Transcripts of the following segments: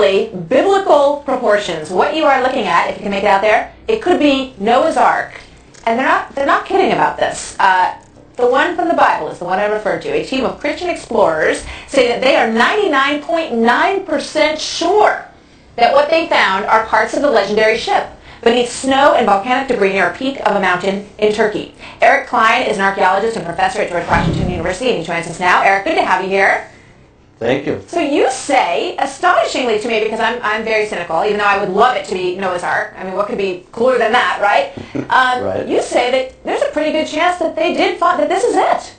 literally biblical proportions. What you are looking at, if you can make it out there, it could be Noah's Ark. And they're not kidding about this. The one from the Bible is the one I referred to. A team of Christian explorers say that they are 99.9% sure that what they found are parts of the legendary ship beneath snow and volcanic debris near a peak of a mountain in Turkey. Eric Klein is an archaeologist and professor at George Washington University, and he joins us now. Eric, good to have you here. Thank you. So you say, astonishingly to me, because I'm very cynical, even though I would love it to be Noah's Ark. I mean, what could be cooler than that, right? Right. You say that there's a pretty good chance that they did find that this is it.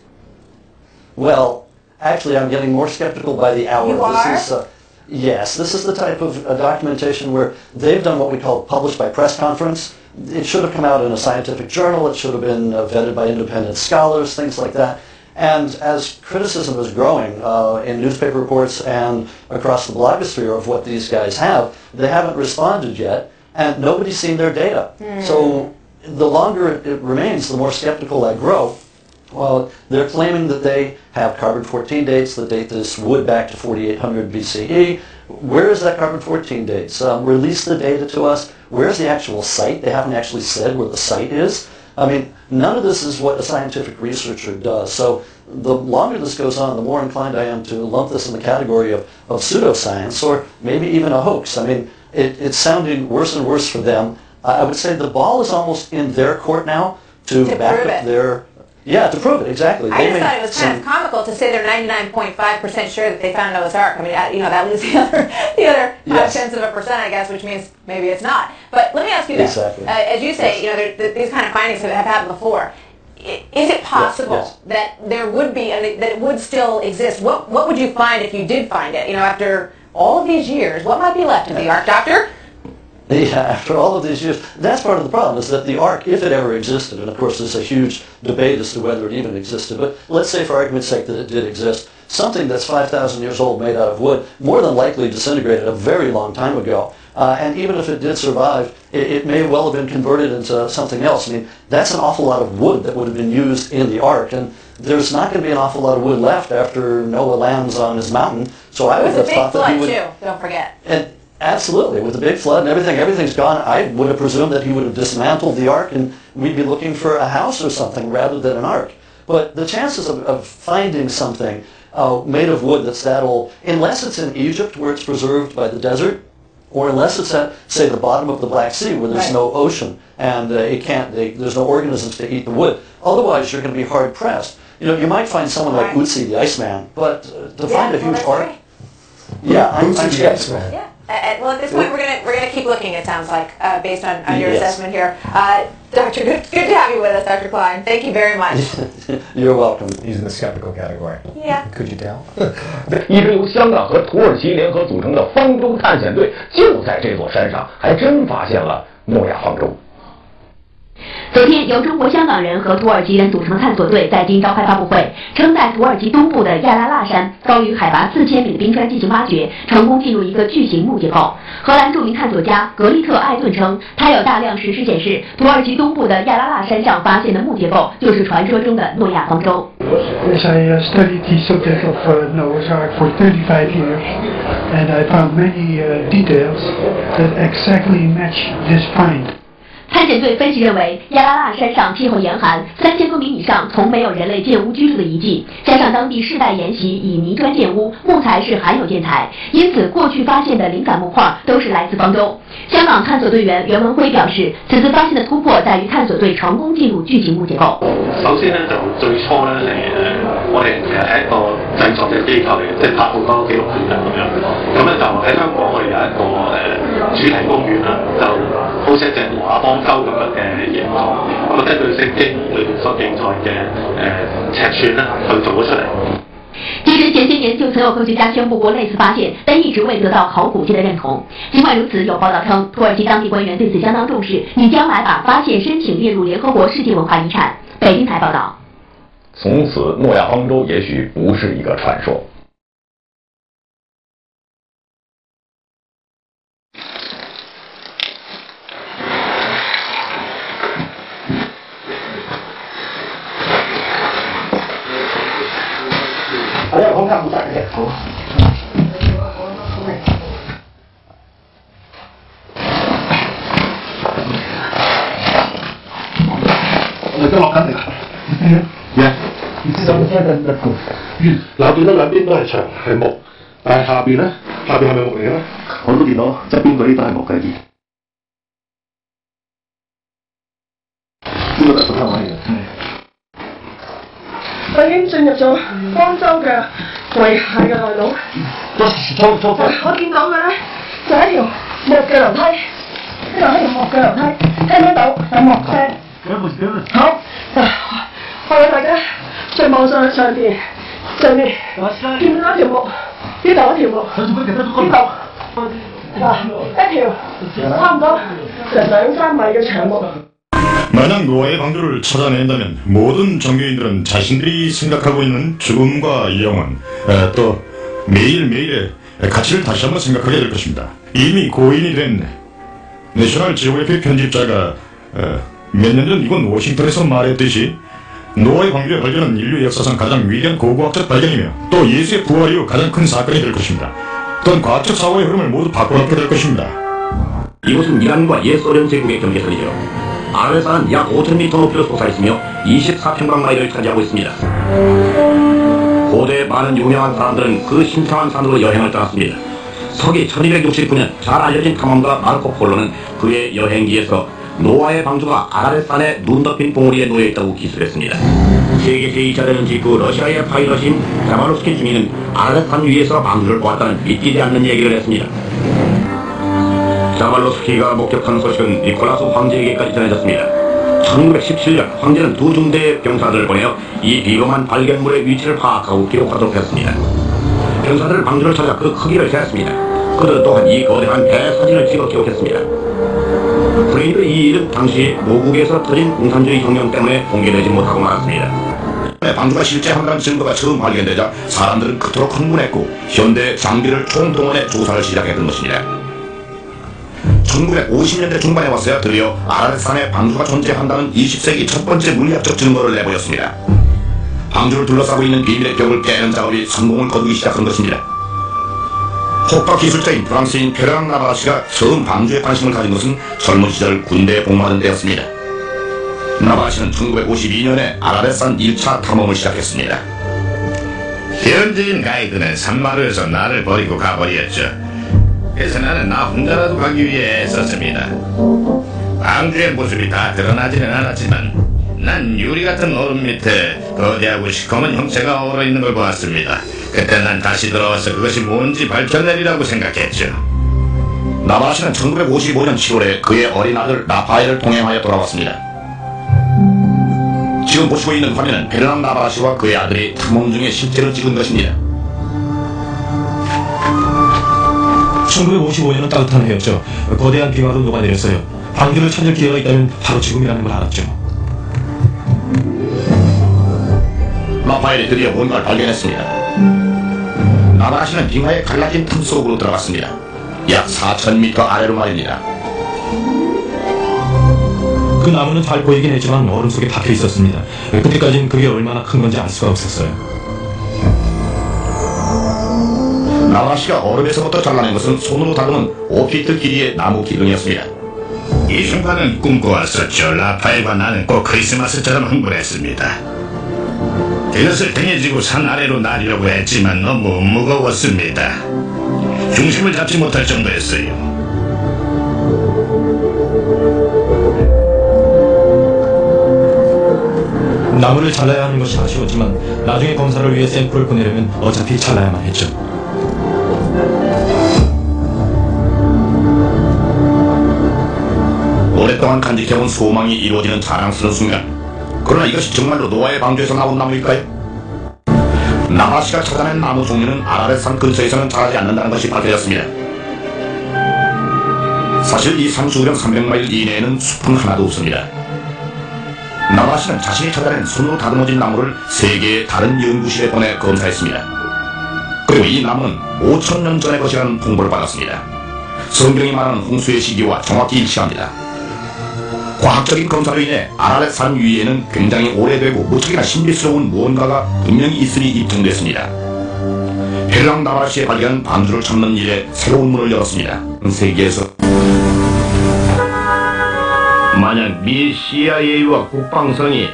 Well, actually, I'm getting more skeptical by the hour. You are? Yes, this is the type of documentation where they've done what we call published by press conference. It should have come out in a scientific journal. It should have been vetted by independent scholars, things like that. And as criticism is growing in newspaper reports and across the blogosphere of what these guys have, they haven't responded yet, and nobody's seen their data. So the longer it remains, the more skeptical I grow. Well, they're claiming that they have carbon-14 dates that date this wood back to 4800 BCE. Where is that carbon-14 dates? Release the data to us. Where's the actual site? They haven't actually said where the site is. I mean, none of this is what a scientific researcher does. So the longer this goes on, the more inclined I am to lump this in the category of pseudoscience or maybe even a hoax. I mean, it's sounding worse and worse for them. I would say the ball is almost in their court now to back up their... Yeah, to prove it, exactly. I just thought it was kind of comical to say they're 99.5% sure that they found Noah's Ark. I mean, that leaves the other Yes. 0.5%, I guess, which means maybe it's not. But let me ask you this. Exactly. As you say, these kind of findings have happened before. Is it possible that there would be, that it would still exist? What would you find if you did find it? After all of these years, what might be left of the Ark, Doctor? Yeah, after all of these years, that's part of the problem, is that the Ark, if it ever existed, and of course there's a huge debate as to whether it even existed, but let's say for argument's sake that it did exist, something that's 5,000 years old made out of wood more than likely disintegrated a very long time ago. And even if it did survive, it may well have been converted into something else. I mean, that's an awful lot of wood that would have been used in the Ark, and there's not going to be an awful lot of wood left after Noah lands on his mountain. So I would have thought that he would... It was a big flood, too, don't forget. Absolutely. With the big flood and everything's gone. I would have presumed that he would have dismantled the Ark and we'd be looking for a house or something rather than an Ark. But the chances of finding something made of wood that's that old, unless it's in Egypt where it's preserved by the desert, or unless it's at, say, the bottom of the Black Sea where there's no ocean and there's no organisms to eat the wood. Otherwise, you're going to be hard pressed. You might find someone like Ötzi the Iceman, but to find a huge Ark, I'm skeptical. Yeah. Well, at this point, we're gonna keep looking. It sounds like, based on your assessment here, Doctor. Good to have you with us, Dr. Klein. Thank you very much. You're welcome. He's in the skeptical category. Yeah. Could you tell? 一支由香港和土耳其联合组成的方舟探险队，就在这座山上，还真发现了诺亚方舟。 昨天，由中国香港人和土耳其人组成的探索队在京召开发布会，称在土耳其东部的亚拉腊山高于海拔4000米的冰川进行挖掘，成功进入一个巨型木结构。荷兰著名探索家格利特·艾顿称，他有大量石显示，土耳其东部的亚拉腊山上发现的木结构就是传说中的诺亚方舟。Yes, I studied the subject of Noah's Ark for 35 years, and I found many details that exactly match this find. 探险队分析认为，亚拉腊山上气候严寒，3000多米以上从没有人类建屋居住的遗迹，加上当地世代沿袭以泥砖建屋，木材是罕有建材，因此过去发现的灵感木块都是来自方舟。香港探索队员袁文辉表示，此次發現的突破在於探索隊成功進入巨型木結構。首先咧就最初咧我哋其實係一個製作嘅機構嚟嘅，即係拍好多紀錄片啊咁樣。咁咧就喺香港我哋有一個主題公園啦，就好似一隻挪亞方舟咁樣嘅形狀。咁啊根據聖經裏邊所記載嘅尺寸咧去做咗出嚟。 其实前些年就曾有科学家宣布过类似发现，但一直未得到考古界的认同。尽管如此，有报道称，土耳其当地官员对此相当重视，拟将来把发现申请列入联合国世界文化遗产。北京台报道。从此，诺亚方舟也许不是一个传说。 我有空間唔得嘅。都落緊嚟嘅。嗱，見到兩邊都係牆係木，但係下邊咧，下邊係咪木嚟嘅咧？我都見到側邊嗰啲都係木嘅。呢個就係個單位嘅。我已經進入咗方舟嘅遺骸嘅內陸。我見到嘅咧就係一條木嘅樓梯，呢度係一條木嘅樓梯，聽唔聽到有木聲？好，我哋大家再望上去上邊，見到一條木，呢度一條木，呢度一條差唔多成2-3米嘅長木。 만약 노아의 방주를 찾아낸다면 모든 종교인들은 자신들이 생각하고 있는 죽음과 영원, 또 매일매일의 가치를 다시 한번 생각하게 될 것입니다. 이미 고인이 된 내셔널 지오그래픽 편집자가 몇 년 전 이곳 워싱턴에서 말했듯이 노아의 방주의 발견은 인류 역사상 가장 위대한 고고학적 발견이며 또 예수의 부활 이후 가장 큰 사건이 될 것입니다. 또한 과학적 사고의 흐름을 모두 바꿔놓게 될 것입니다. 이곳은 이란과 옛소련 제국의 경계선이죠. 아래산은 약 5,000m 높이로 솟아있으며 24평방마일을 차지하고 있습니다. 고대 많은 유명한 사람들은 그 신성한 산으로 여행을 떠났습니다. 서기 1269년 잘 알려진 탐험가 마르코 폴로는 그의 여행기에서 노아의 방주가 아라렛산의 눈 덮인 봉우리에 놓여있다고 기술했습니다. 세계 제2차 대전 직후 러시아의 파일럿인 자발로스키 중위는 아라렛산 위에서 방주를 보았다는 믿기지 않는 얘기를 했습니다. 자발로스키가 목격한 소식은 니콜라스 황제에게까지 전해졌습니다. 1917년 황제는 2중대의 병사들을 보내어 이 비범한 발견물의 위치를 파악하고 기록하도록 했습니다. 병사들은 방주를 찾아 그 크기를 재었습니다. 그들은 또한 이 거대한 배 사진을 찍어 기록했습니다. 불행히도 이 일은 당시 모국에서 터진 공산주의 혁명 때문에 공개되지 못하고 말았습니다. 방주가 실제 한다는 증거가 처음 발견되자 사람들은 그토록 흥분했고 현대 장비를 총동원해 조사를 시작했던 것입니다. 1950년대 중반에 왔어야 드디어 아라렛산에 방주가 존재한다는 20세기 첫 번째 물리학적 증거를 내보였습니다. 방주를 둘러싸고 있는 비밀의 벽을 깨는 작업이 성공을 거두기 시작한 것입니다. 폭파 기술자인 프랑스인 페르낭 나바라시가 처음 방주에 관심을 가진 것은 젊은 시절 군대에 복무하던 때였습니다. 나바라시는 1952년에 아라렛산 1차 탐험을 시작했습니다. 현지인 가이드는 산마루에서 나를 버리고 가버렸죠. 그래서 나는 나 혼자라도 가기 위해 애썼습니다. 방주의 모습이 다 드러나지는 않았지만 난 유리 같은 얼음 밑에 거대하고 시커먼 형체가 얼어있는 걸 보았습니다. 그때 난 다시 돌아와서 그것이 뭔지 밝혀내리라고 생각했죠. 나바라시는 1955년 7월에 그의 어린 아들 라파엘을 동행하여 돌아왔습니다. 지금 보시고 있는 화면은 페르낭 나바라시와 그의 아들이 탐험 중에 실제로 찍은 것입니다. 1955년은 따뜻한 해였죠. 거대한 빙하로 녹아내렸어요. 방주를 찾을 기회가 있다면 바로 지금이라는 걸 알았죠. 라파엘이 드디어 뭔가를 발견했습니다. 나바라시는 빙하의 갈라진 틈 속으로 들어갔습니다. 약 4,000m 아래로 말입니다. 그 나무는 잘 보이긴 했지만 얼음 속에 박혀 있었습니다. 그때까지는 그게 얼마나 큰 건지 알 수가 없었어요. 나바라시가 얼음에서부터 잘라낸 것은 손으로 다듬은 5피트 길이의 나무 기둥이었습니다. 이 순간은 꿈꿔왔었죠. 라파엘과 나는 꼭 크리스마스처럼 흥분했습니다. 그것을 등에 지고 산 아래로 나르려고 했지만 너무 무거웠습니다. 중심을 잡지 못할 정도였어요. 나무를 잘라야 하는 것이 아쉬웠지만 나중에 검사를 위해 샘플을 보내려면 어차피 잘라야만 했죠. 오랫동안 간직해온 소망이 이루어지는 자랑스러운 순간. 그러나 이것이 정말로 노아의 방주에서 나온 나무일까요? 나바라시가 찾아낸 나무 종류는 아라렛산 근처에서는 자라지 않는다는 것이 밝혀졌습니다. 사실 이 산수령 300마일 이내에는 숲은 하나도 없습니다. 나바라시는 자신이 찾아낸 손으로 다듬어진 나무를 세계의 다른 연구실에 보내 검사했습니다. 그리고 이 나무는 5,000년 전의 것이라는 통보를 받았습니다. 성경이 말하는 홍수의 시기와 정확히 일치합니다. 과학적인 검사로 인해 아라렛산 위에는 굉장히 오래되고 무척이나 신비스러운 무언가가 분명히 있음이 입증됐습니다. 페르낭 나바라시의 발견은 방주를 찾는 일에 새로운 문을 열었습니다. 세계에서 만약 미 CIA와 국방성이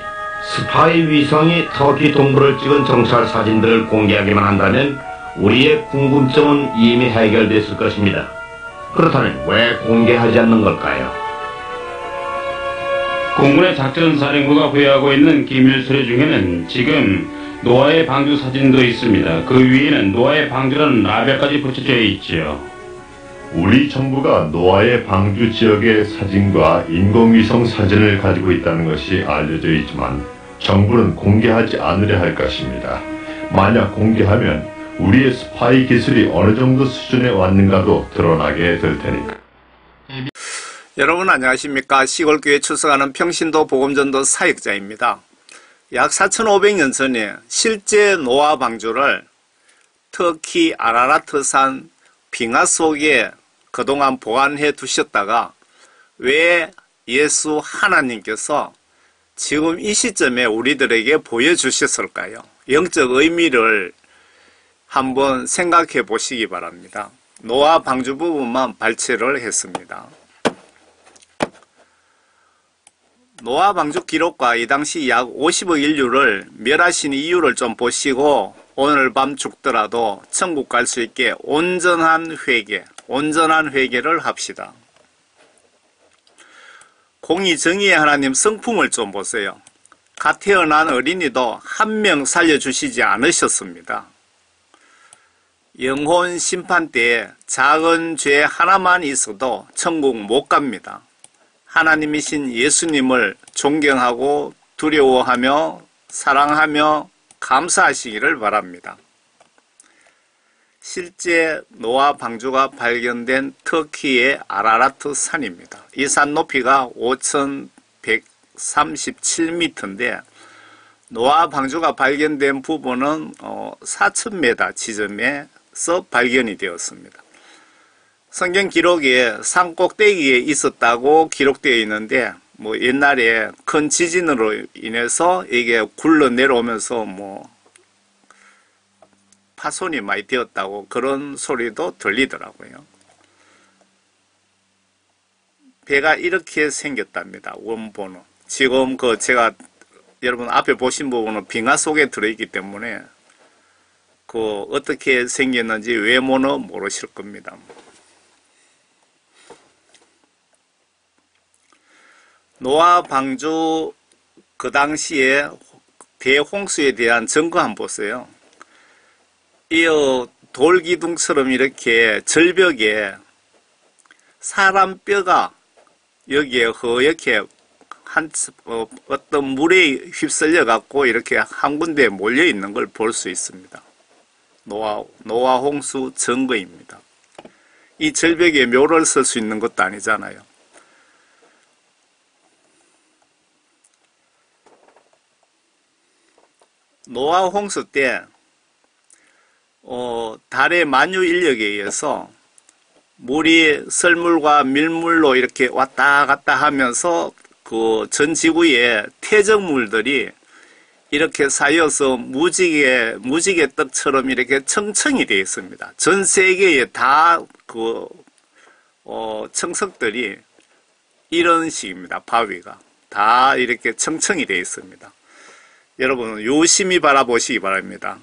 스파이 위성이 터키 동부를 찍은 정찰 사진들을 공개하기만 한다면 우리의 궁금증은 이미 해결됐을 것입니다. 그렇다면 왜 공개하지 않는 걸까요? 공군의 작전사령부가 보유하고 있는 기밀 서류 중에는 지금 노아의 방주 사진도 있습니다. 그 위에는 노아의 방주라는 라벨까지 붙여져 있지요. 우리 정부가 노아의 방주 지역의 사진과 인공위성 사진을 가지고 있다는 것이 알려져 있지만 정부는 공개하지 않으려 할 것입니다. 만약 공개하면 우리의 스파이 기술이 어느 정도 수준에 왔는가도 드러나게 될 테니까. 여러분 안녕하십니까. 시골교회 출석하는 평신도 복음전도 사역자입니다. 약 4500년 전에 실제 노아 방주를 터키 아라라트산 빙하 속에 그동안 보관해 두셨다가 왜 예수 하나님께서 지금 이 시점에 우리들에게 보여주셨을까요? 영적 의미를 한번 생각해 보시기 바랍니다. 노아 방주 부분만 발췌를 했습니다. 노아 방주 기록과 이 당시 약 50억 인류를 멸하신 이유를 좀 보시고 오늘 밤 죽더라도 천국 갈 수 있게 온전한 회개를 합시다. 공의 정의의 하나님 성품을 좀 보세요. 갓 태어난 어린이도 한 명 살려주시지 않으셨습니다. 영혼 심판 때에 작은 죄 하나만 있어도 천국 못 갑니다. 하나님이신 예수님을 존경하고 두려워하며 사랑하며 감사하시기를 바랍니다. 실제 노아 방주가 발견된 터키의 아라라트 산입니다. 이 산 높이가 5137m인데 노아 방주가 발견된 부분은 4000m 지점에서 발견이 되었습니다. 성경 기록에 산 꼭대기에 있었다고 기록되어 있는데 뭐 옛날에 큰 지진으로 인해서 이게 굴러 내려오면서 뭐 파손이 많이 되었다고 그런 소리도 들리더라고요. 배가 이렇게 생겼답니다. 원본은. 지금 제가 여러분 앞에 보신 부분은 빙하 속에 들어있기 때문에 어떻게 생겼는지 외모는 모르실 겁니다. 노아 방주 그 당시에 대홍수에 대한 증거 한번 보세요. 이 돌기둥처럼 이렇게 절벽에 사람 뼈가 여기에 허옇게 어떤 물에 휩쓸려 갖고 이렇게 한 군데에 몰려 있는 걸 볼 수 있습니다. 노아 홍수 증거입니다. 이 절벽에 묘를 쓸 수 있는 것도 아니잖아요. 노아 홍수 때 달의 만유 인력에 의해서 물이 썰물과 밀물로 이렇게 왔다 갔다 하면서 전 지구의 퇴적물들이 이렇게 쌓여서 무지개 떡처럼 이렇게 청청이 되어 있습니다. 전 세계에 다 청석들이 이런 식입니다. 바위가 다 이렇게 청청이 되어 있습니다. 여러분 유심히 바라보시기 바랍니다.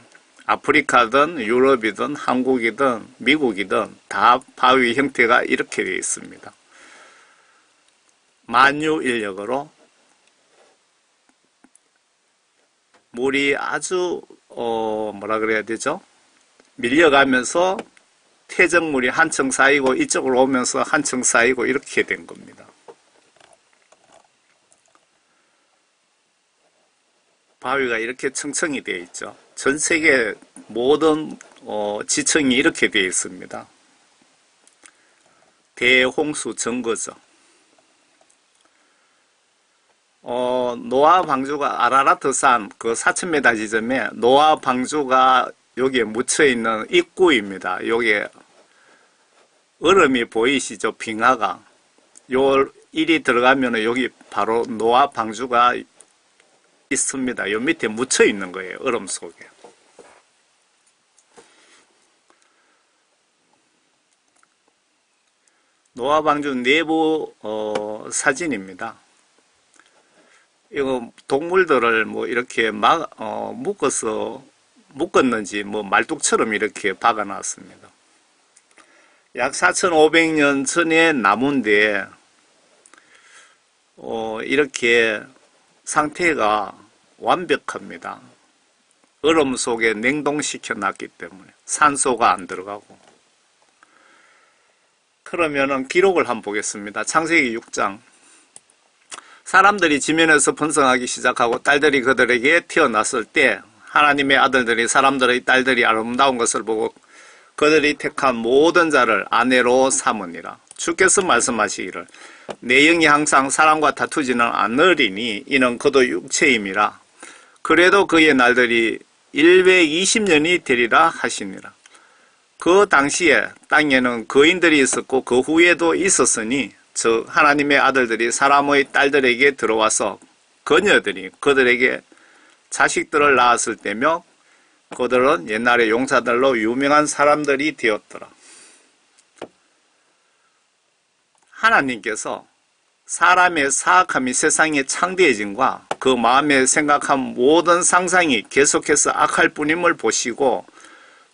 아프리카든 유럽이든 한국이든 미국이든 다 바위 형태가 이렇게 되어 있습니다. 만유 인력으로 물이 아주 뭐라 그래야 되죠? 밀려가면서 퇴적물이 한층 쌓이고 이쪽으로 오면서 한층 쌓이고 이렇게 된 겁니다. 바위가 이렇게 청청이 되어 있죠. 전 세계 모든 지층이 이렇게 되어 있습니다. 대홍수 증거죠. 노아 방주가 아라라트산 4000m 지점에 노아 방주가 여기에 묻혀있는 입구입니다. 여기에 얼음이 보이시죠? 빙하가. 요 일이 들어가면 여기 바로 노아 방주가 있습니다. 요 밑에 묻혀 있는 거예요. 얼음 속에. 노아 방주 내부 사진입니다. 이거 동물들을 뭐 이렇게 묶었는지 뭐 말뚝처럼 이렇게 박아놨습니다. 약 4,500년 전의 나무인데 이렇게 상태가 완벽합니다. 얼음 속에 냉동시켜 놨기 때문에 산소가 안 들어가고. 그러면은 기록을 한번 보겠습니다. 창세기 6장. 사람들이 지면에서 번성하기 시작하고 딸들이 그들에게 태어났을 때 하나님의 아들들이 사람들의 딸들이 아름다운 것을 보고 그들이 택한 모든 자를 아내로 삼으니라. 주께서 말씀하시기를 내 영이 항상 사람과 다투지는 않으리니 이는 그도 육체임이라. 그래도 그의 날들이 120년이 되리라 하시니라. 그 당시에 땅에는 거인들이 있었고 그 후에도 있었으니 즉 하나님의 아들들이 사람의 딸들에게 들어와서 그녀들이 그들에게 자식들을 낳았을 때며 그들은 옛날의 용사들로 유명한 사람들이 되었더라. 하나님께서 사람의 사악함이 세상의 창대해짐과 그 마음에 생각한 모든 상상이 계속해서 악할 뿐임을 보시고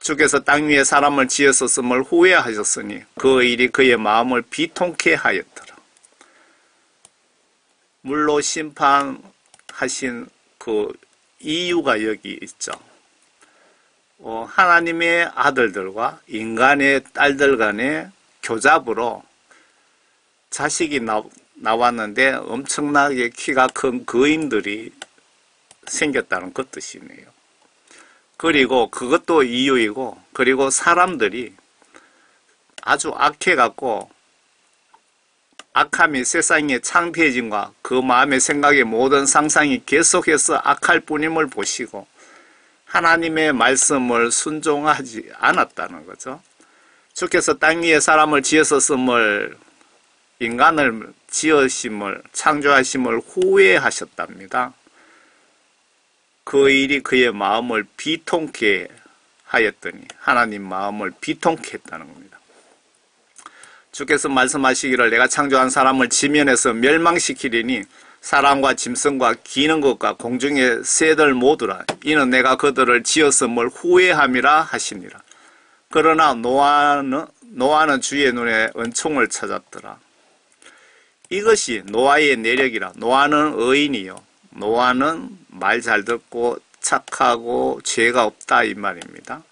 주께서 땅 위에 사람을 지었었음을 후회하셨으니 그 일이 그의 마음을 비통케 하였더라. 물로 심판하신 그 이유가 여기 있죠. 하나님의 아들들과 인간의 딸들 간의 교잡으로 자식이 나왔는데 엄청나게 키가 큰 거인들이 생겼다는 그 뜻이네요. 그리고 그것도 이유이고, 그리고 사람들이 아주 악해갖고 악함이 세상의 창피해짐과 그 마음의 생각의 모든 상상이 계속해서 악할 뿐임을 보시고 하나님의 말씀을 순종하지 않았다는 거죠. 주께서 땅 위에 사람을 지었었음을, 인간을 지으심을, 창조하심을 후회하셨답니다. 그 일이 그의 마음을 비통케 하였더니 하나님 마음을 비통케 했다는 겁니다. 주께서 말씀하시기를 내가 창조한 사람을 지면에서 멸망시키리니 사람과 짐승과 기는 것과 공중의 새들 모두라. 이는 내가 그들을 지었음을 후회함이라 하시니라. 그러나 노아는 주의 눈에 은총을 찾았더라. 이것이 노아의 내력이라. 노아는 의인이요. 노아는 말 잘 듣고 착하고 죄가 없다 이 말입니다.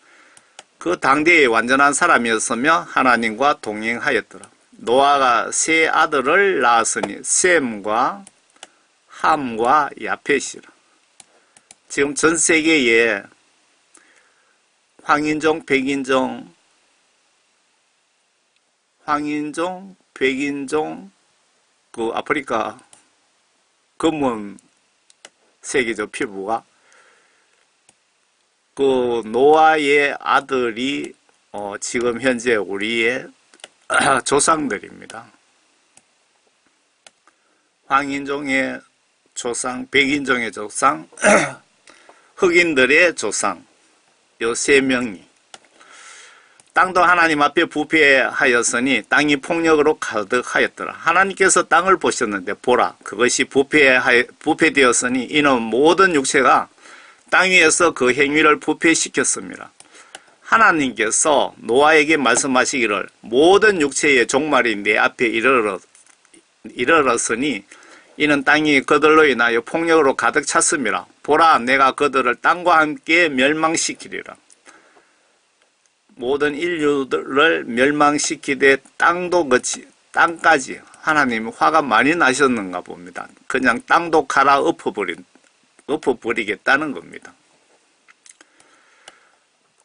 그 당대에 완전한 사람이었으며 하나님과 동행하였더라. 노아가 세 아들을 낳았으니 셈과 함과 야펫이라. 지금 전 세계에 황인종, 백인종, 그 아프리카 검은 색이죠, 피부가. 그 노아의 아들이 지금 현재 우리의 조상들입니다. 황인종의 조상, 백인종의 조상, 흑인들의 조상, 요 세 명이 땅도 하나님 앞에 부패하였으니 땅이 폭력으로 가득하였더라. 하나님께서 땅을 보셨는데 보라, 그것이 부패되었으니 이는 모든 육체가 땅 위에서 그 행위를 부패시켰습니다. 하나님께서 노아에게 말씀하시기를 모든 육체의 종말이 내 앞에 이르렀으니 이는 땅이 그들로 인하여 폭력으로 가득 찼습니다. 보라, 내가 그들을 땅과 함께 멸망시키리라. 모든 인류들을 멸망시키되 땅까지 하나님이 화가 많이 나셨는가 봅니다. 그냥 땅도 엎어버리겠다는 겁니다.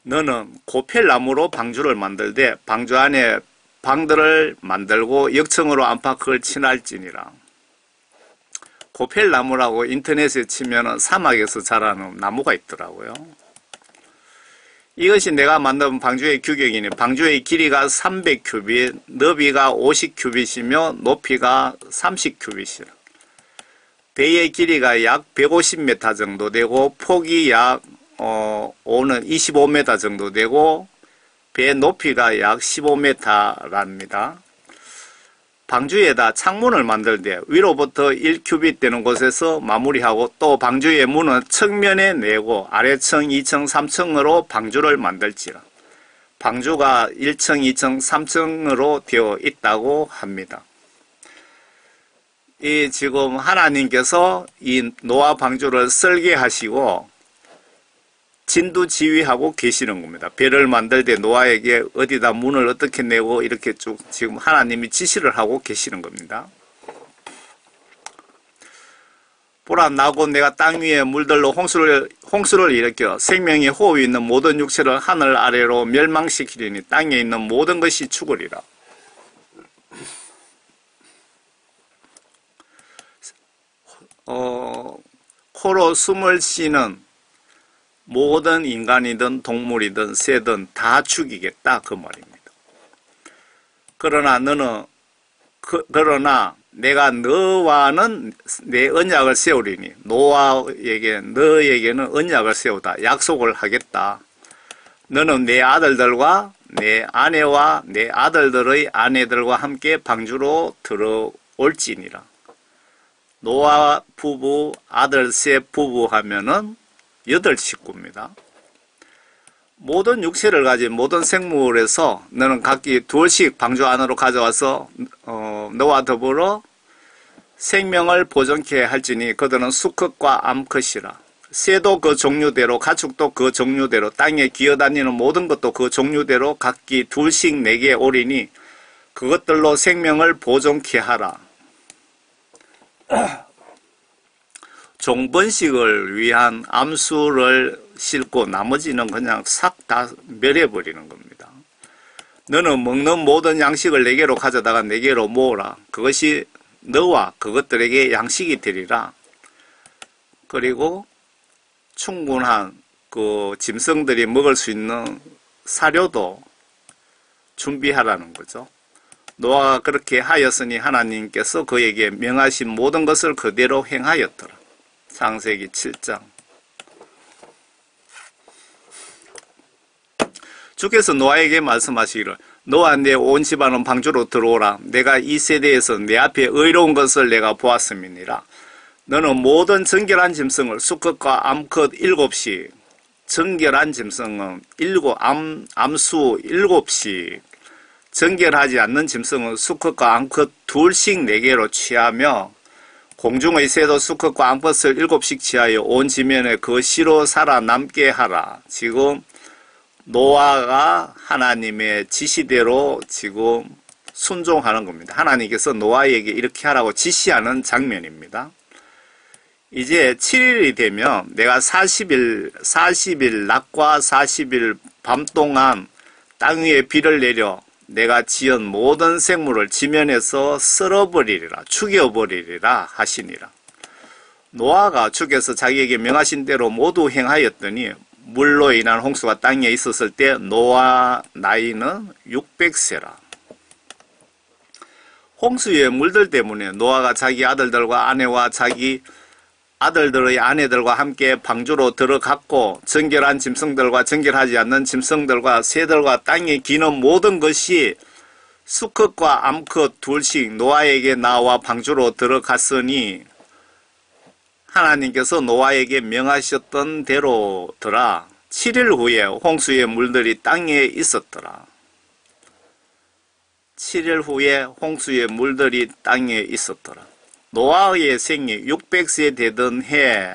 너는 고펠나무로 방주를 만들되 방주 안에 방들을 만들고 역청으로 안팎을 칠할지니라. 고펠나무라고 인터넷에 치면 사막에서 자라는 나무가 있더라고요. 이것이 내가 만든 방주의 규격이니 방주의 길이가 300큐빗, 너비가 50큐빗이며 높이가 30큐빗이라. 배의 길이가 약 150m 정도 되고 폭이 약 25m 정도 되고 배 높이가 약 15m랍니다. 방주에다 창문을 만들 때 위로부터 1큐빗 되는 곳에서 마무리하고 또 방주의 문은 측면에 내고 아래층, 2층, 3층으로 방주를 만들지라. 방주가 1층, 2층, 3층으로 되어 있다고 합니다. 이 지금 하나님께서 이 노아 방주를 설계하시고 진두지휘하고 계시는 겁니다. 배를 만들 때 노아에게 어디다 문을 어떻게 내고 이렇게 쭉 지금 하나님이 지시를 하고 계시는 겁니다. 보라, 나고 내가 땅 위에 물들로 홍수를 일으켜 생명의 호흡이 있는 모든 육체를 하늘 아래로 멸망시키리니 땅에 있는 모든 것이 죽으리라. 코로 숨을 쉬는 모든 인간이든 동물이든 새든 다 죽이겠다 그 말입니다. 그러나 내가 너와는 내 언약을 세우리니 너에게는 언약을 세우다 약속을 하겠다. 너는 내 아들들과 내 아내와 내 아들들의 아내들과 함께 방주로 들어올지니라. 노아 부부, 아들 셋 부부 하면은 8식구입니다. 모든 육체를 가진 모든 생물에서 너는 각기 2씩 방주 안으로 가져와서 너와 더불어 생명을 보존케 할지니 그들은 수컷과 암컷이라. 새도 그 종류대로 가축도 그 종류대로 땅에 기어다니는 모든 것도 그 종류대로 각기 2씩 내게 오리니 그것들로 생명을 보존케 하라. 종번식을 위한 암수를 싣고 나머지는 그냥 싹 다 멸해버리는 겁니다. 너는 먹는 모든 양식을 내게로 가져다가 내게로 모으라. 그것이 너와 그것들에게 양식이 되리라. 그리고 충분한 그 짐승들이 먹을 수 있는 사료도 준비하라는 거죠. 노아가 그렇게 하였으니 하나님께서 그에게 명하신 모든 것을 그대로 행하였더라. 창세기 7장. 주께서 노아에게 말씀하시기를 너와 내 온 집안은 방주로 들어오라. 내가 이 세대에서 내 앞에 의로운 것을 내가 보았음이니라. 너는 모든 정결한 짐승을 수컷과 암컷 7씩, 정결한 짐승은 암수 7씩, 정결하지 않는 짐승은 수컷과 암컷 2씩 내게로 취하며 공중의 새도 수컷과 암컷을 7씩 취하여 온 지면에 그 씨로 살아남게 하라. 지금 노아가 하나님의 지시대로 지금 순종하는 겁니다. 하나님께서 노아에게 이렇게 하라고 지시하는 장면입니다. 이제 7일이 되면 내가 40일 낮과 40일 밤 동안 땅 위에 비를 내려 내가 지은 모든 생물을 지면에서 쓸어버리리라, 죽여버리리라 하시니라. 노아가 주께서 자기에게 명하신 대로 모두 행하였더니 물로 인한 홍수가 땅에 있었을 때 노아 나이는 600세라. 홍수의 물들 때문에 노아가 자기 아들들과 아내와 자기 아들들의 아내들과 함께 방주로 들어갔고 정결한 짐승들과 정결하지 않는 짐승들과 새들과 땅에 기는 모든 것이 수컷과 암컷 2씩 노아에게 나와 방주로 들어갔으니 하나님께서 노아에게 명하셨던 대로더라. 7일 후에 홍수의 물들이 땅에 있었더라. 7일 후에 홍수의 물들이 땅에 있었더라. 노아의 생이 600세 되던 해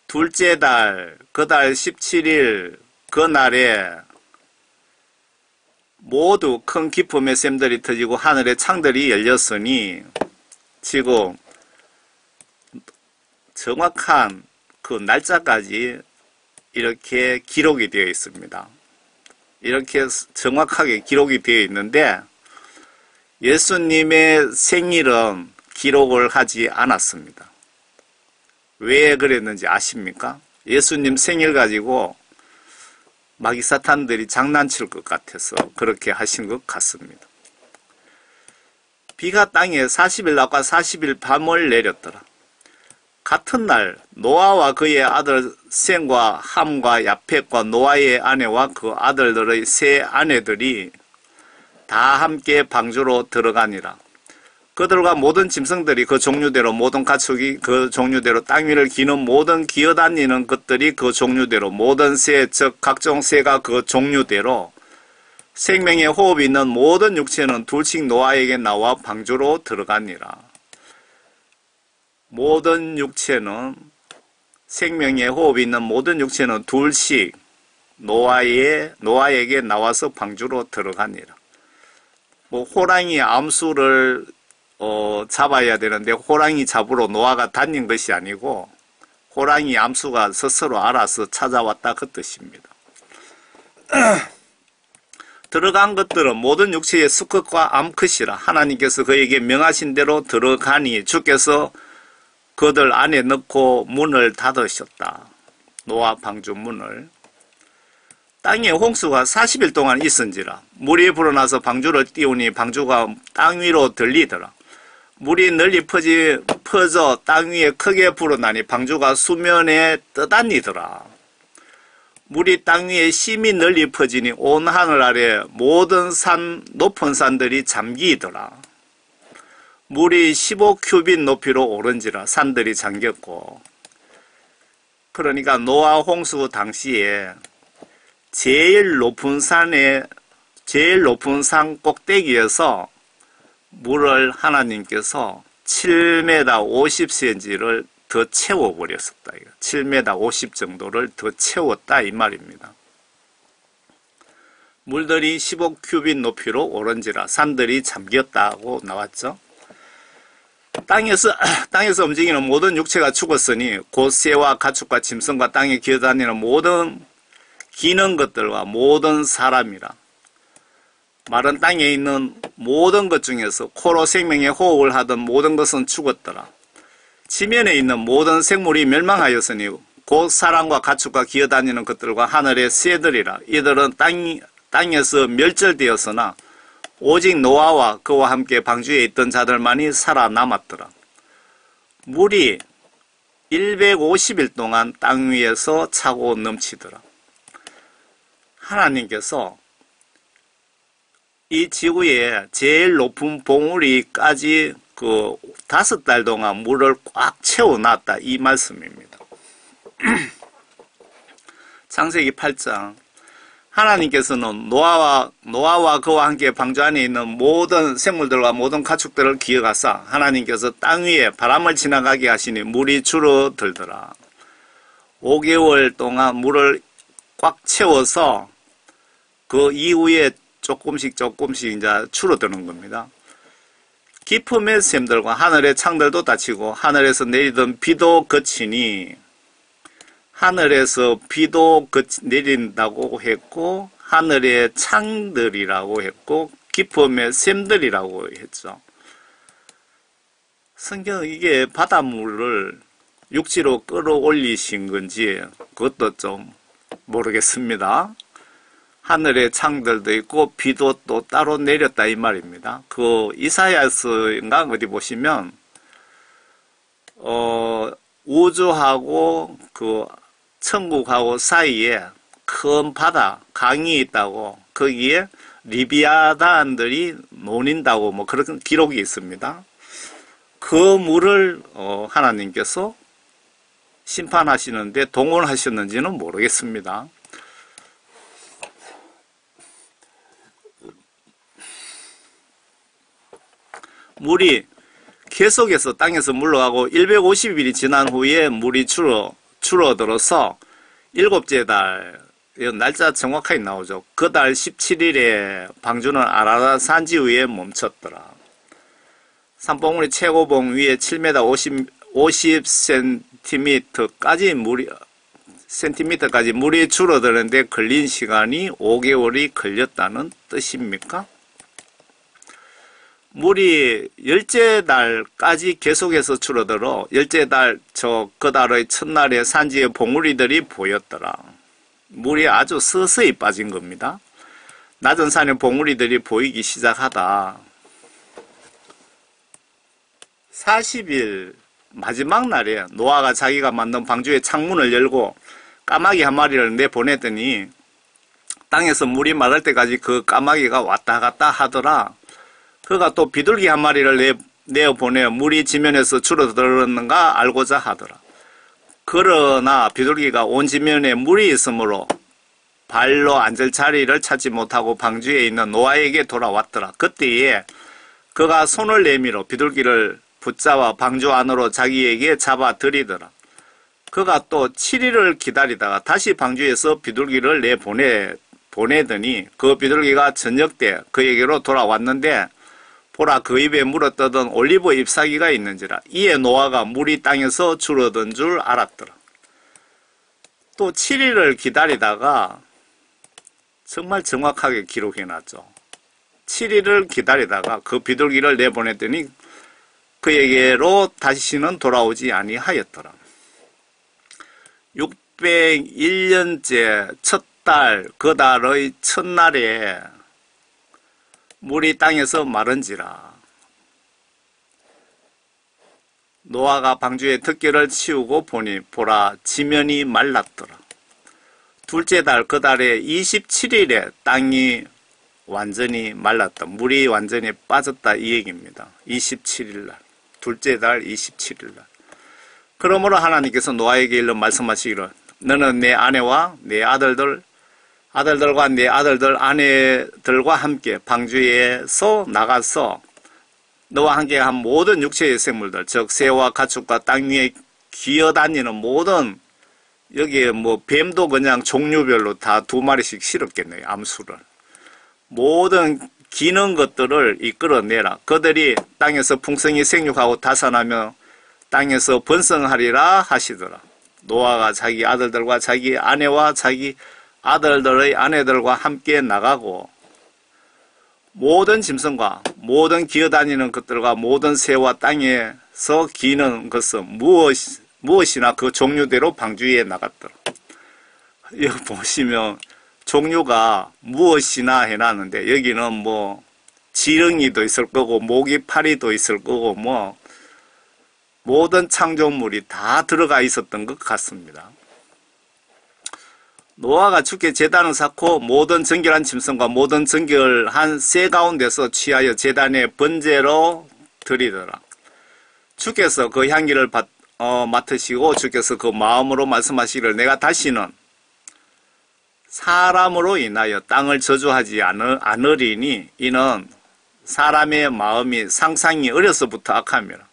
둘째 달 그 달 17일 그날에 모두 큰 기쁨의 샘들이 터지고 하늘의 창들이 열렸으니 지금 정확한 그 날짜까지 이렇게 기록이 되어 있습니다. 이렇게 정확하게 기록이 되어 있는데 예수님의 생일은 기록을 하지 않았습니다. 왜 그랬는지 아십니까? 예수님 생일 가지고 마귀 사탄들이 장난칠 것 같아서 그렇게 하신 것 같습니다. 비가 땅에 40일 낮과 40일 밤을 내렸더라. 같은 날 노아와 그의 아들 셈과 함과 야펫과 노아의 아내와 그 아들들의 세 아내들이 다 함께 방주로 들어가니라. 그들과 모든 짐승들이 그 종류대로, 모든 가축이 그 종류대로, 땅 위를 기는 모든 기어다니는 것들이 그 종류대로, 모든 새, 즉 각종 새가 그 종류대로, 생명의 호흡이 있는 모든 육체는 둘씩 노아에게 나와 방주로 들어가니라. 모든 육체는, 생명의 호흡이 있는 모든 육체는 둘씩 노아에게 나와서 방주로 들어가니라. 뭐 호랑이 암수를 잡아야 되는데 호랑이 잡으러 노아가 다닌 것이 아니고 호랑이 암수가 스스로 알아서 찾아왔다 그 뜻입니다. 들어간 것들은 모든 육체의 수컷과 암컷이라. 하나님께서 그에게 명하신 대로 들어가니 주께서 그들 안에 넣고 문을 닫으셨다. 노아 방주 문을. 땅에 홍수가 40일 동안 있은지라. 물이 불어나서 방주를 띄우니 방주가 땅 위로 들리더라. 물이 널리 퍼져 땅 위에 크게 불어나니 방주가 수면에 떠다니더라. 물이 땅 위에 심히 널리 퍼지니 온 하늘 아래 모든 높은 산들이 잠기더라. 물이 15큐빗 높이로 오른지라. 산들이 잠겼고. 그러니까 노아 홍수 당시에 제일 높은 산 꼭대기에서 물을 하나님께서 7m 50cm를 더 채워버렸었다. 7m 50 정도를 더 채웠다 이 말입니다. 물들이 15큐빗 높이로 오른지라. 산들이 잠겼다고 나왔죠. 땅에서 움직이는 모든 육체가 죽었으니 곧 새와 가축과 짐승과 땅에 기어다니는 모든 기는 것들과 모든 사람이라. 마른 땅에 있는 모든 것 중에서 코로 생명의 호흡을 하던 모든 것은 죽었더라. 지면에 있는 모든 생물이 멸망하였으니 곧 사람과 가축과 기어다니는 것들과 하늘의 새들이라. 이들은 땅에서 멸절되었으나 오직 노아와 그와 함께 방주에 있던 자들만이 살아남았더라. 물이 150일 동안 땅 위에서 차고 넘치더라. 하나님께서 이 지구에 제일 높은 봉우리까지 5달 동안 물을 꽉 채워놨다 이 말씀입니다. 창세기 8장. 하나님께서는 노아와 그와 함께 방주 안에 있는 모든 생물들과 모든 가축들을 기어가사 하나님께서 땅 위에 바람을 지나가게 하시니 물이 줄어들더라. 5개월 동안 물을 꽉 채워서 그 이후에 조금씩 이제 줄어드는 겁니다. 깊음의 샘들과 하늘의 창들도 닫히고 하늘에서 내리던 비도 그치니, 하늘에서 비도 내린다고 했고 하늘의 창들이라고 했고 깊음의 샘들이라고 했죠. 성경은 이게 바닷물을 육지로 끌어올리신 건지 그것도 좀 모르겠습니다. 하늘의 창들도 있고 비도 또 따로 내렸다 이 말입니다. 그 이사야서인가 어디 보시면 우주하고 그 천국하고 사이에 큰 바다, 강이 있다고, 거기에 리비아단들이 논인다고 뭐 그런 기록이 있습니다. 그 물을 하나님께서 심판하시는데 동원하셨는지는 모르겠습니다. 물이 계속해서 땅에서 물러가고 150일이 지난 후에 물이 줄어들어서 7째 달, 날짜 정확하게 나오죠. 그 달 17일에 방주는 아라라 산지 위에 멈췄더라. 산봉우리 최고봉 위에 7m 50cm까지 물이 줄어드는데 걸린 시간이 5개월이 걸렸다는 뜻입니까? 물이 10째 달까지 계속해서 줄어들어 10째 달 그 달의 첫날에 산지에 봉우리들이 보였더라. 물이 아주 서서히 빠진 겁니다. 낮은 산에 봉우리들이 보이기 시작하다. 40일 마지막 날에 노아가 자기가 만든 방주의 창문을 열고 까마귀 한 마리를 내보냈더니 땅에서 물이 마를 때까지 그 까마귀가 왔다 갔다 하더라. 그가 또 비둘기 한 마리를 내어보내 물이 지면에서 줄어들었는가 알고자 하더라. 그러나 비둘기가 온 지면에 물이 있으므로 발로 앉을 자리를 찾지 못하고 방주에 있는 노아에게 돌아왔더라. 그때에 그가 손을 내밀어 비둘기를 붙잡아 방주 안으로 자기에게 잡아들이더라. 그가 또 7일을 기다리다가 다시 방주에서 비둘기를 보내더니 그 비둘기가 저녁 때 그에게로 돌아왔는데 보라 그 입에 물어뜯은 올리브 잎사귀가 있는지라. 이에 노아가 물이 땅에서 줄어든 줄 알았더라. 또 7일을 기다리다가 정말 정확하게 기록해놨죠. 7일을 기다리다가 그 비둘기를 내보냈더니 그에게로 다시는 돌아오지 아니하였더라. 601년째 첫 달 그 달의 첫날에 물이 땅에서 마른지라. 노아가 방주에 덮개를 치우고 보니 보라 지면이 말랐더라. 둘째 달 그 달에 27일에 땅이 완전히 말랐다. 물이 완전히 빠졌다 이 얘기입니다. 27일 날. 둘째 달 27일 날. 그러므로 하나님께서 노아에게 일러 말씀하시기를 너는 내 아내와 내 아들들과 내 아들들 아내들과 함께 방주에서 나가서 너와 함께 한 모든 육체의 생물들 즉 새와 가축과 땅 위에 기어다니는 모든 여기에 뭐 뱀도 그냥 종류별로 다 2마리씩 실었겠네요. 암수를. 모든 기는 것들을 이끌어내라. 그들이 땅에서 풍성히 생육하고 다산하며 땅에서 번성하리라 하시더라. 노아가 자기 아들들과 자기 아내와 자기 아들들의 아내들과 함께 나가고 모든 짐승과 모든 기어다니는 것들과 모든 새와 땅에서 기는 것은 무엇이나 그 종류대로 방주에 나갔더라. 여기 보시면 종류가 무엇이나 해놨는데 여기는 뭐 지렁이도 있을 거고 모기 파리도 있을 거고 뭐 모든 창조물이 다 들어가 있었던 것 같습니다. 노아가 주께 제단을 쌓고 모든 정결한 짐승과 모든 정결한 새 가운데서 취하여 제단의 번제로 드리더라. 주께서 그 향기를 맡으시고 주께서 그 마음으로 말씀하시기를 내가 다시는 사람으로 인하여 땅을 저주하지 않으리니 이는 사람의 마음이 상상이 어려서부터 악함이라.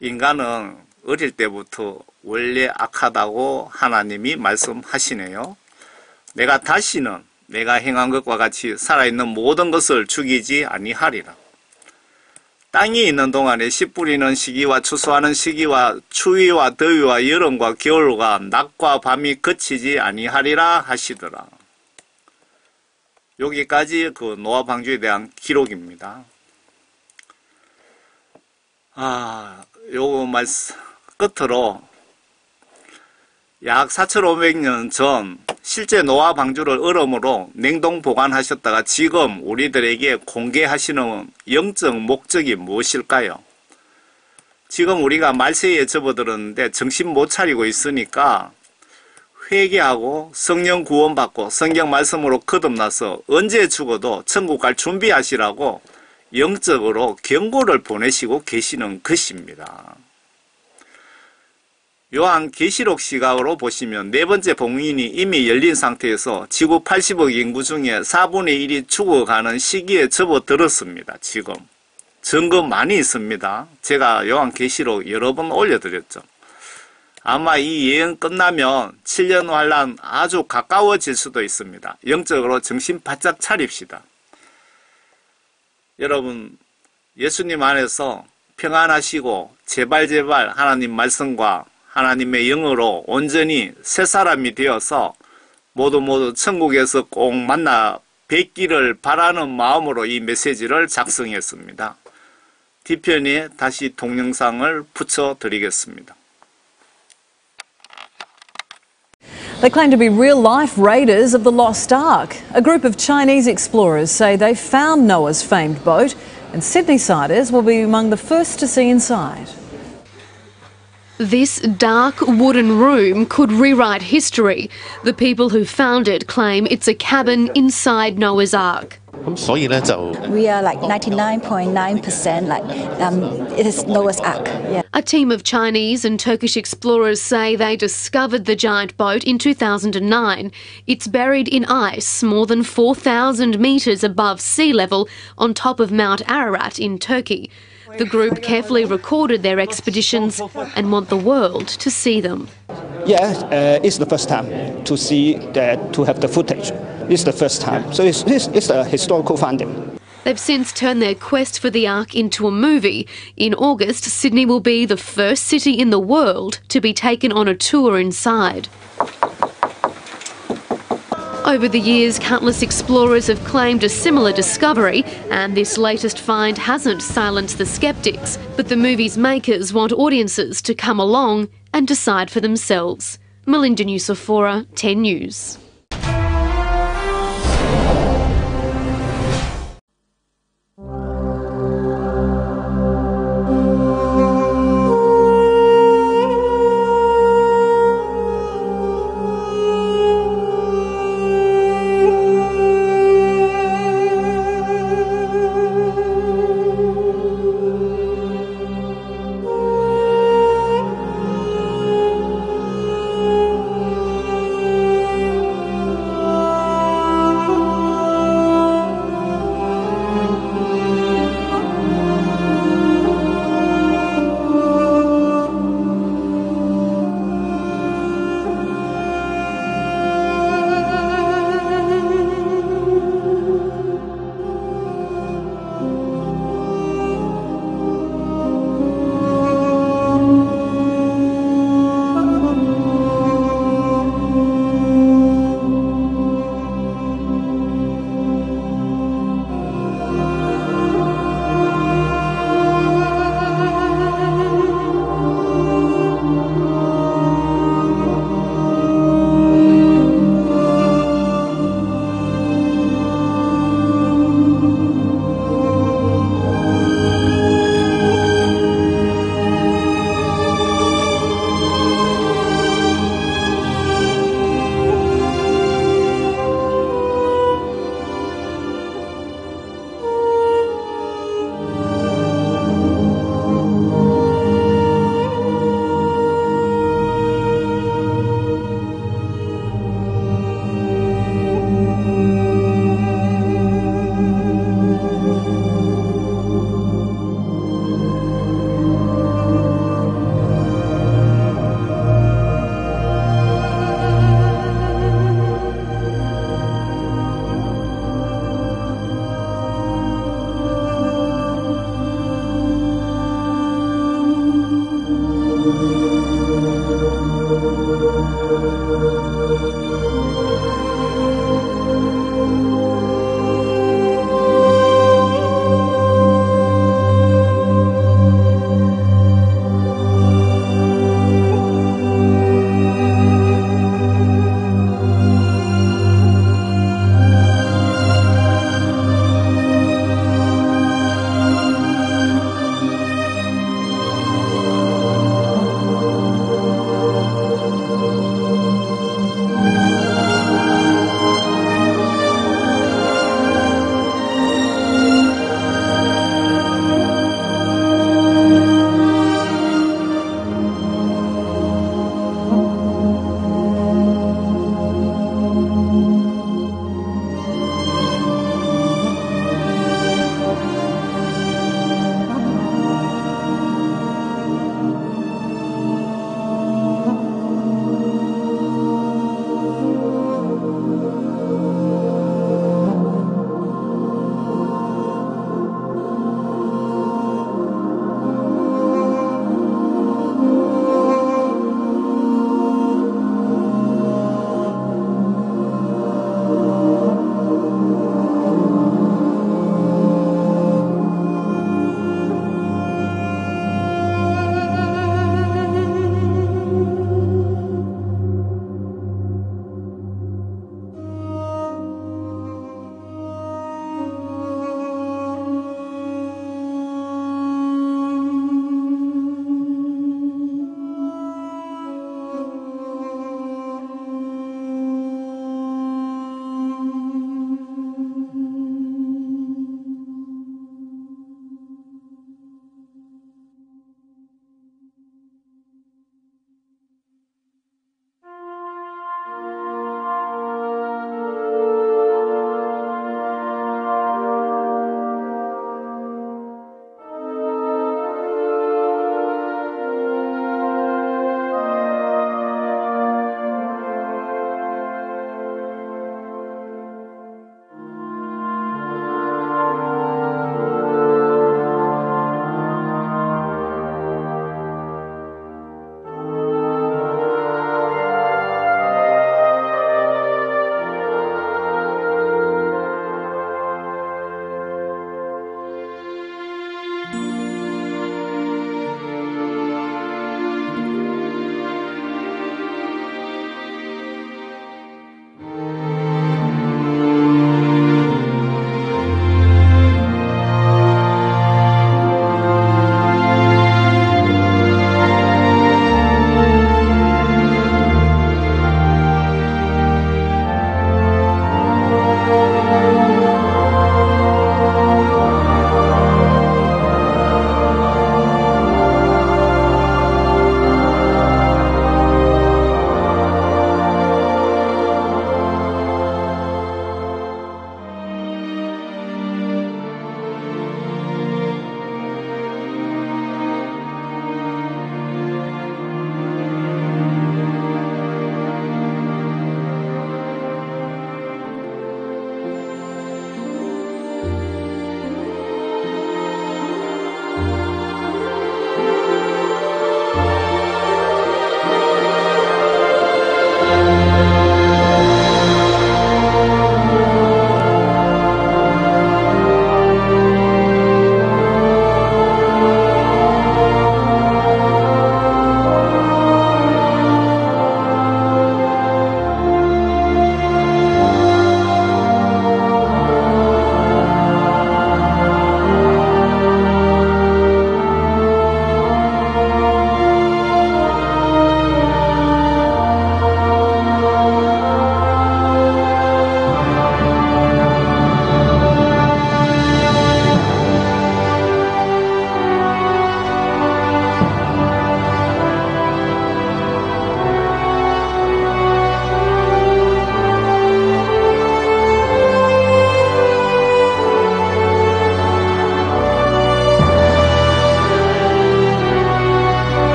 인간은 어릴 때부터 원래 악하다고 하나님이 말씀하시네요. 내가 다시는 내가 행한 것과 같이 살아있는 모든 것을 죽이지 아니하리라. 땅이 있는 동안에 씨 뿌리는 시기와 추수하는 시기와 추위와 더위와 여름과 겨울과 낮과 밤이 그치지 아니하리라 하시더라. 여기까지 그 노아 방주에 대한 기록입니다. 요거 말씀 끝으로 약 4,500년 전 실제 노아 방주를 얼음으로 냉동 보관하셨다가 지금 우리들에게 공개하시는 영적 목적이 무엇일까요? 지금 우리가 말세에 접어들었는데 정신 못 차리고 있으니까 회개하고 성령 구원받고 성경 말씀으로 거듭나서 언제 죽어도 천국 갈 준비하시라고 영적으로 경고를 보내시고 계시는 것입니다. 요한계시록 시각으로 보시면 네 번째 복문이 이미 열린 상태에서 지구 80억 인구 중에 4분의 1이 죽어가는 시기에 접어들었습니다. 지금 증거 많이 있습니다. 제가 요한계시록 여러 번 올려드렸죠. 아마 이 예언 끝나면 7년 환란 아주 가까워질 수도 있습니다. 영적으로 정신 바짝 차립시다. 여러분 예수님 안에서 평안하시고 제발 하나님 말씀과 하나님의 영으로 온전히 새 사람이 되어서 모두 천국에서 꼭 만나 뵙기를 바라는 마음으로 이 메시지를 작성했습니다. 뒤편에 다시 동영상을 붙여드리겠습니다. They claim to be real-life raiders of the Lost Ark. A group of Chinese explorers say they found Noah's famed boat, and Sydney-siders will be among the first to see inside. This dark wooden room could rewrite history. The people who found it claim it's a cabin inside Noah's Ark. We are like 99.9% it is Noah's Ark. Yeah. A team of Chinese and Turkish explorers say they discovered the giant boat in 2009. It's buried in ice more than 4,000 metres above sea level on top of Mount Ararat in Turkey. The group carefully recorded their expeditions and want the world to see them. Yeah, it's the first time to see that, to have the footage. It's the first time, so it's a historical finding. They've since turned their quest for the Ark into a movie. In August, Sydney will be the first city in the world to be taken on a tour inside. Over the years, countless explorers have claimed a similar discovery, and this latest find hasn't silenced the sceptics. But the movie's makers want audiences to come along and decide for themselves. Melinda Nusafora, 10 News.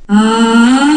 아